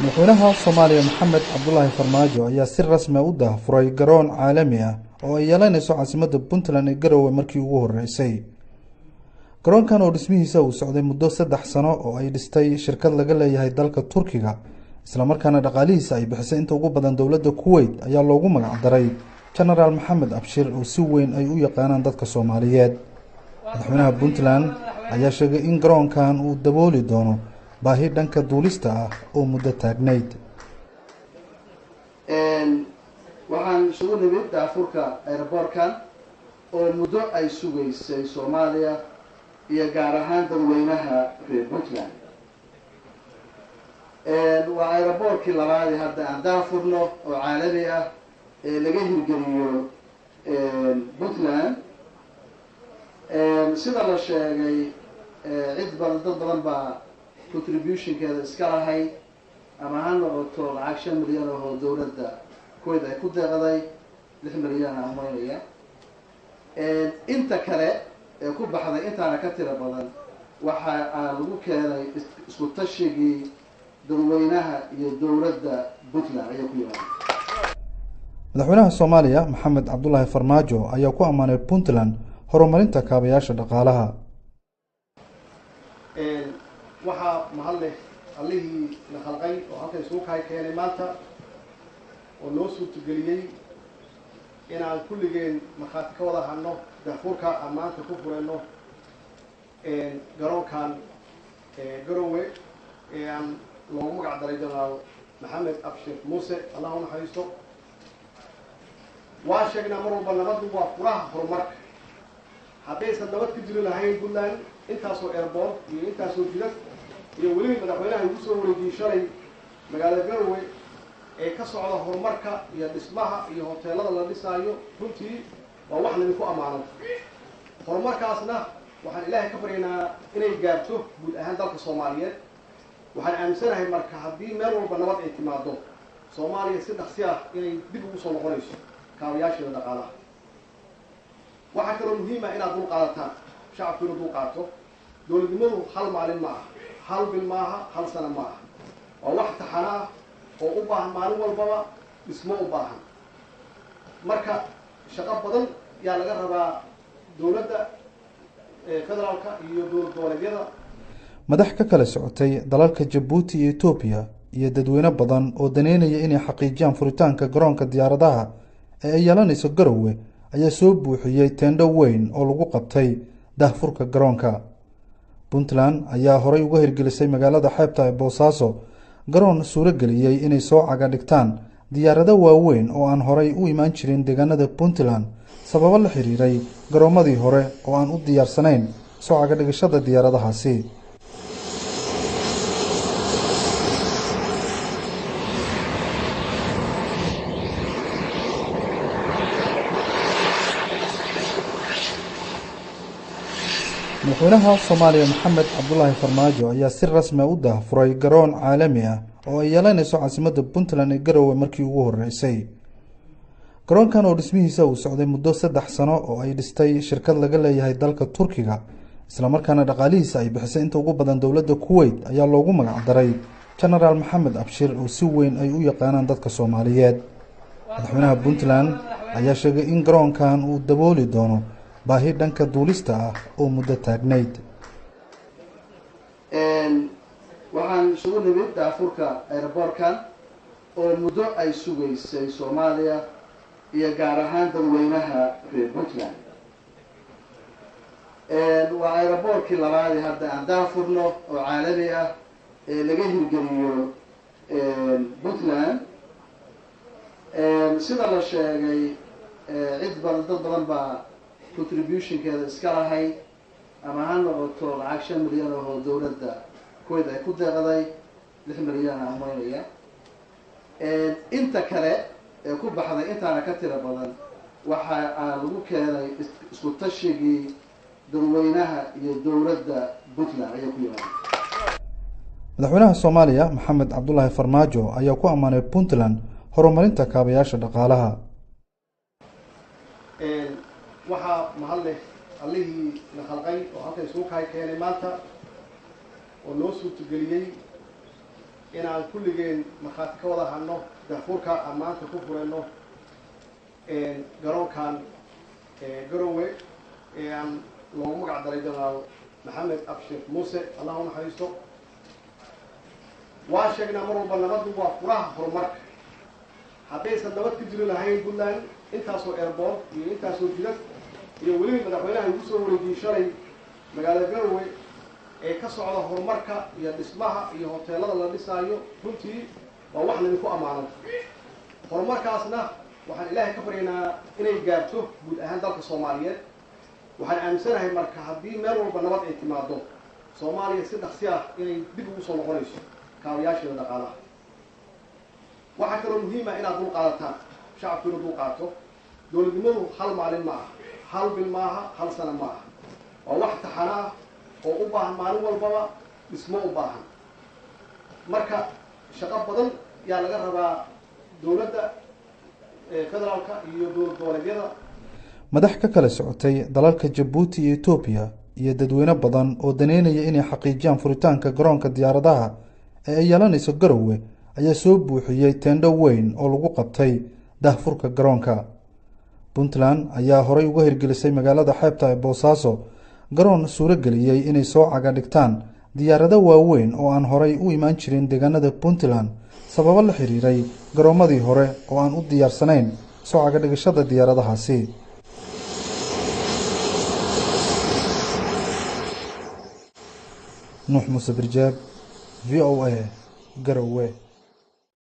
madaxweynaha Soomaaliya Maxamed Cabdullaahi Farmaajo ayaa si rasmi ah u daahfuray garoon caalami ah oo ay yeelanayso caasimadda Puntland ee Garowe markii ugu horeysay. garoonkan oo dhismihiisa uu socday muddo 3 sano oo ay dhistay shirkad laga leeyahay dalka Turkiga isla markaana dhaqaalihiisa ay bixisay inta ugu badan dawladda Kuwait ayaa loogu magac daray General Maxamed Abshir oo si weyn ay u yaqaanaan dadka Soomaaliyeed. madaxweynaha Puntland ayaa sheegay in garoonkan uu dabooli doono baahi dhanka duulista ah oo muddo taagnayd. waxaan isugu nimid daafurka airportkan oo muddo ay sugaysay Soomaaliya iyo gaar ahaan dadweynaha reer Puntland. waa airportkii labaad hadda aan daafurno oo caalami ah ee laga hirgeliyo Puntland. sida la sheegay cid badan dad badan baa contribution-keeda iska lahayd ama ha noqoto lacag 5 milyan oo dawladda Kuwait ay ku deeqday 6 milyan aan maynaya. inta kale ee ku baxday intaana ka tiro badan waxa lagu keenay isku tashigii dadweynaha iyo dawladda Puntland ay ku yimaadeen. madaxweynaha Soomaaliya Maxamed Cabdullaahi Farmaajo ayaa ku amaanay Puntland horumarinta kaabayaasha dhaqaalaha. waxaa mahad leh allihii la khalqay oo halkan isugu keenay maanta oo noo suurtageliyey inaan kulligeen markhaati ka wada hadno daafurka aan maanta ku furayno garoonkan Garowe ee aan loogu magac daray General Maxamed Abshir Muuse Allah u naxariisto. waa sheegnaa mar walba nabaddu waa furaha horumarka. haddaysan nabad ka jiri lahayn Puntland intaasoo airport iyo intaasoo jidad iyo weliba madaxweynaha ugu soo wareejiyay shalay magaalada Garowe ee ka socda horumarka iyo dhismaha iyo hoteelada la dhisaayo runtii waa wax lagu amaano. horumarkaasna waxaan Ilaahay ka baryaynaa inay gaarto guud ahaan dalka Soomaaliyeed. waxaan aaminsanahay marka haddii meel walba nabad ay timaado Soomaaliya si dhaqsi ah inay dib ugu soo noqonayso kaabayaasha dhaqaalaha. waxaa kaloo muhiim ah inaad dul qaadataan shacabku inuu dul qaato. dowladnimadu hal maalin ma aha, hal bil ma aha, hal sano ma aha. waa wax taxana ah oo u baahan maalin walbaba dhismo u baahan. marka shaqo badan yaa laga rabaa dowladda federaalka iyo dowlad goboleedyada. madax ka kala socotay dalalka Djibouti iyo Ethiopia iyo dadweyne badan oo daneynaya inay xaqiijiyaan furitaanka garoonka diyaaradaha ee ay yeelanayso Garowe ayaa soo buuxiyay teendho weyn oo lagu qabtay daahfurka garoonka. Puntland ayaa horay uga hirgelisay magaalada xeebta ee Boosaaso garoon suurageliyay inay soo caga dhigtaan diyaarado waaweyn oo aan horay u imaan jirin deegaanada Puntland sababo la xiriiray garoomadii hore oo aan u diyaarsanayn soo caga dhigashada diyaaradahaasi. madaxweynaha Soomaaliya Maxamed Cabdullaahi Farmaajo ayaa si rasmi ah u daahfuray garoon caalami ah oo ay yeelanayso caasimadda Puntland ee Garowe markii ugu horeysay. garoonkan oo dhismihiisa uu socday muddo 3 sano oo ay dhistay shirkad laga leeyahay dalka Turkiga isla markaana dhaqaalihiisa ay bixisay inta ugu badan dawladda Kuwait ayaa loogu magac daray General Maxamed Abshir oo si weyn ay u yaqaanaan dadka Soomaaliyeed. madaxweynaha Puntland ayaa sheegay in garoonkan uu dabooli doono baahi dhanka duulista ah oo muddo taagnayd. waxaan isugu nimid daafurka airportkan oo muddo ay sugaysay Soomaaliya iyo gaar ahaan dadweynaha reer Puntland. waa airportkii labaad hadda aan daafurno oo caalami ah ee laga hirgeliyo Puntland. sida la sheegay cid badan dad badan baa contribution-keeda iska lahayd ama ha noqoto lacag 5 milyan oo dawladda Kuwait ay ku deeqday 6 milyan aan maynaya. inta kale ee ku baxday intaana ka tiro badan waxa lagu keenay isku tashigii dadweynaha iyo dawladda Puntland ay ku yimaadeen. madaxweynaha Soomaaliya Maxamed Cabdullaahi Farmaajo ayaa ku amaanay Puntland horumarinta kaabayaasha dhaqaalaha. waxaa mahad leh allihii na khalqay oo halkan isugu keenay maanta oo noo suurtageliyey inaan kulligeen markhaati ka wada hadno daahfurka aan maanta ku furayno garoonkan garowe ee aan loogu magac daray jenaraal maxamed abshir muuse allah u naxariisto. waa sheegnaa mar walba nabaddu waa furaha horumarka. haddaysan nabad ka jiri lahayn puntland intaasoo airport iyo intaasoo jidad iyo weliba madaxweynaha ugu soo wareejiyey shalay magaalada garowe ee ka socda horumarka iyo dhismaha iyo hoteelada la dhisaayo runtii waa wax laydinku ammaano. horumarkaasna waxaan ilaahay ka baryaynaa inay gaarto guud ahaan dalka soomaaliyeed. waxaan aaminsanahay marka haddii meel walba nabad ay timaado soomaaliya si dhaqsi ah inay dib ugu soo noqonayso kaabayaasheeda dhaqaalaha. waxaa kaloo muhiima inaad dul qaadataan, shacabku inuu dul qaato. dowladnimadu hal maalin ma aha, hal bil maaha, hal sano ma aha. waa wax taxana ah oo u baahan maalin walbaba dhismo u baahan. marka shaqo badan yaa laga rabaa dowladda federaalka iyo dowlad goboleedyada. madax ka kala socotay dalalka Jabuuti iyo Ethiopia iyo dadweyne badan oo daneynaya inay xaqiijiyaan furitaanka garoonka diyaaradaha ee ay yeelanayso Garowe ayaa soo buuxiyay teendho weyn oo lagu qabtay daahfurka garoonka. Puntland ayaa horay uga hirgelisay magaalada xeebta ee Boosaaso garoon suurageliyay inay soo caga dhigtaan diyaarado waaweyn oo aan horay u imaan jirin deegaanada Puntland sababo la xiriiray garoomadii hore oo aan u diyaarsanayn soo caga dhigashada diyaaradahaasi. Nuux Muuse Birjaab, VOA, Garowe.